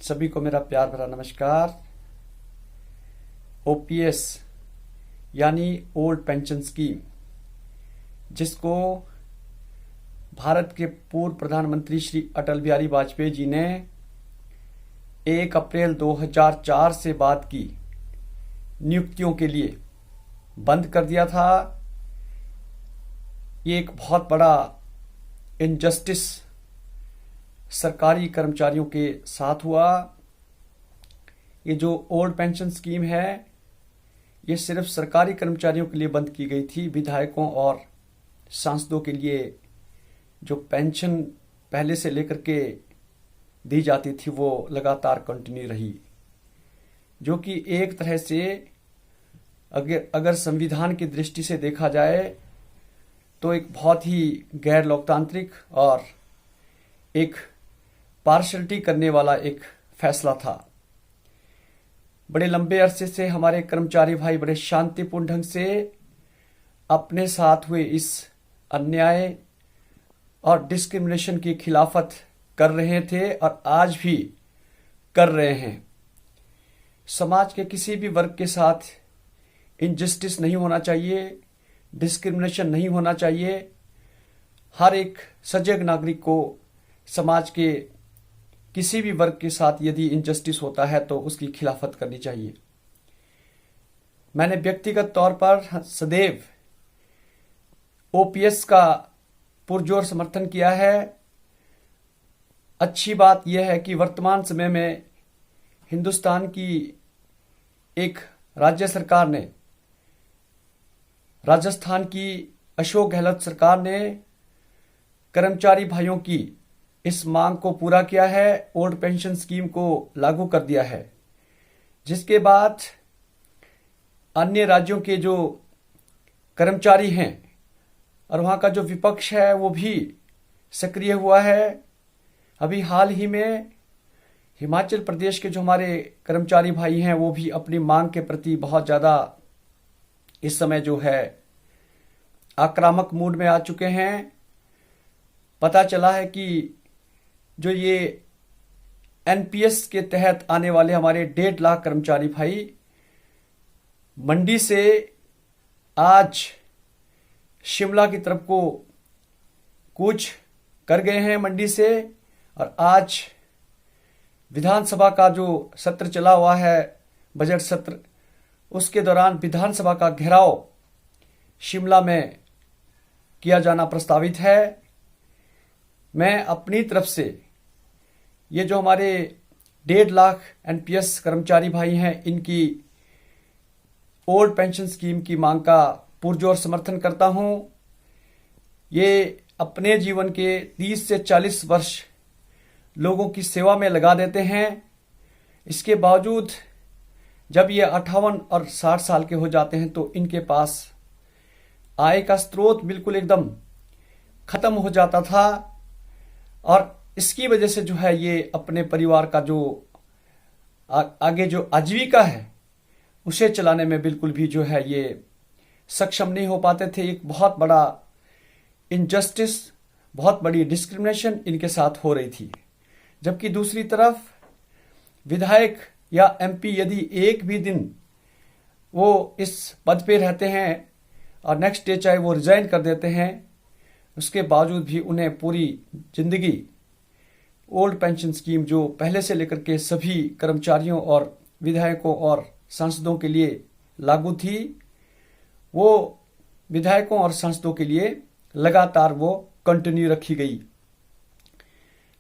सभी को मेरा प्यार भरा नमस्कार। ओपीएस यानी ओल्ड पेंशन स्कीम, जिसको भारत के पूर्व प्रधानमंत्री श्री अटल बिहारी वाजपेयी जी ने 1 अप्रैल 2004 से बाद की नियुक्तियों के लिए बंद कर दिया था। ये एक बहुत बड़ा इनजस्टिस सरकारी कर्मचारियों के साथ हुआ। ये जो ओल्ड पेंशन स्कीम है, ये सिर्फ सरकारी कर्मचारियों के लिए बंद की गई थी। विधायकों और सांसदों के लिए जो पेंशन पहले से लेकर के दी जाती थी वो लगातार कंटिन्यू रही, जो कि एक तरह से अगर संविधान की दृष्टि से देखा जाए तो एक बहुत ही गैर लोकतांत्रिक और एक पार्शलिटी करने वाला एक फैसला था। बड़े लंबे अरसे से हमारे कर्मचारी भाई बड़े शांतिपूर्ण ढंग से अपने साथ हुए इस अन्याय और डिस्क्रिमिनेशन की खिलाफत कर रहे थे और आज भी कर रहे हैं। समाज के किसी भी वर्ग के साथ इनजस्टिस नहीं होना चाहिए, डिस्क्रिमिनेशन नहीं होना चाहिए। हर एक सजग नागरिक को समाज के किसी भी वर्ग के साथ यदि इनजस्टिस होता है तो उसकी खिलाफत करनी चाहिए। मैंने व्यक्तिगत तौर पर सदैव ओपीएस का पुरजोर समर्थन किया है। अच्छी बात यह है कि वर्तमान समय में हिंदुस्तान की एक राज्य सरकार ने, राजस्थान की अशोक गहलोत सरकार ने कर्मचारी भाइयों की इस मांग को पूरा किया है, ओल्ड पेंशन स्कीम को लागू कर दिया है, जिसके बाद अन्य राज्यों के जो कर्मचारी हैं और वहां का जो विपक्ष है वो भी सक्रिय हुआ है। अभी हाल ही में हिमाचल प्रदेश के जो हमारे कर्मचारी भाई हैं वो भी अपनी मांग के प्रति बहुत ज्यादा इस समय जो है आक्रामक मूड में आ चुके हैं। पता चला है कि जो ये एनपीएस के तहत आने वाले हमारे 1.5 लाख कर्मचारी भाई मंडी से आज शिमला की तरफ को कूच कर गए हैं मंडी से, और आज विधानसभा का जो सत्र चला हुआ है, बजट सत्र, उसके दौरान विधानसभा का घेराव शिमला में किया जाना प्रस्तावित है। मैं अपनी तरफ से ये जो हमारे 1.5 लाख एनपीएस कर्मचारी भाई हैं, इनकी ओल्ड पेंशन स्कीम की मांग का पुरजोर समर्थन करता हूं। ये अपने जीवन के 30 से 40 वर्ष लोगों की सेवा में लगा देते हैं। इसके बावजूद जब ये 58 और 60 साल के हो जाते हैं तो इनके पास आय का स्रोत बिल्कुल एकदम खत्म हो जाता था, और इसकी वजह से जो है ये अपने परिवार का जो आगे जो आजीविका है उसे चलाने में बिल्कुल भी जो है ये सक्षम नहीं हो पाते थे। एक बहुत बड़ा इनजस्टिस, बहुत बड़ी डिस्क्रिमिनेशन इनके साथ हो रही थी। जबकि दूसरी तरफ विधायक या एमपी यदि एक भी दिन वो इस पद पे रहते हैं और नेक्स्ट डे चाहे वो रिजाइन कर देते हैं, उसके बावजूद भी उन्हें पूरी जिंदगी ओल्ड पेंशन स्कीम जो पहले से लेकर के सभी कर्मचारियों और विधायकों और सांसदों के लिए लागू थी, वो विधायकों और सांसदों के लिए लगातार वो कंटिन्यू रखी गई।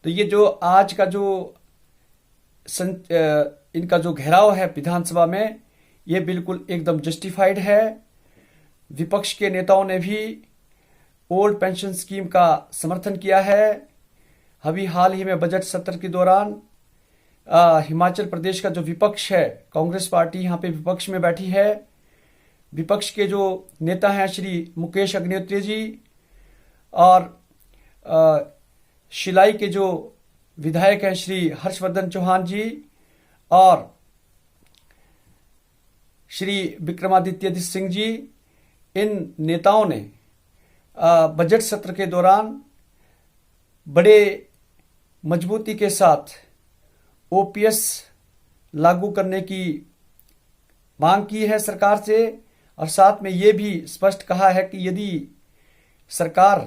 तो ये जो आज का जो इनका जो घेराव है विधानसभा में, ये बिल्कुल एकदम जस्टिफाइड है। विपक्ष के नेताओं ने भी ओल्ड पेंशन स्कीम का समर्थन किया है। अभी हाल ही में बजट सत्र के दौरान हिमाचल प्रदेश का जो विपक्ष है, कांग्रेस पार्टी यहाँ पे विपक्ष में बैठी है। विपक्ष के जो नेता हैं श्री मुकेश अग्निहोत्री जी और शिलाई के जो विधायक हैं श्री हर्षवर्धन चौहान जी और श्री विक्रमादित्य सिंह जी, इन नेताओं ने बजट सत्र के दौरान बड़े मजबूती के साथ ओपीएस लागू करने की मांग की है सरकार से, और साथ में ये भी स्पष्ट कहा है कि यदि सरकार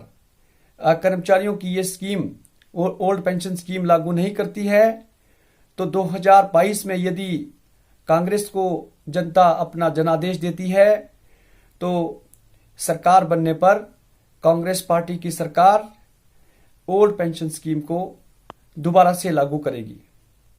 कर्मचारियों की ये स्कीम ओल्ड पेंशन स्कीम लागू नहीं करती है तो 2022 में यदि कांग्रेस को जनता अपना जनादेश देती है तो सरकार बनने पर कांग्रेस पार्टी की सरकार ओल्ड पेंशन स्कीम को दोबारा से लागू करेगी।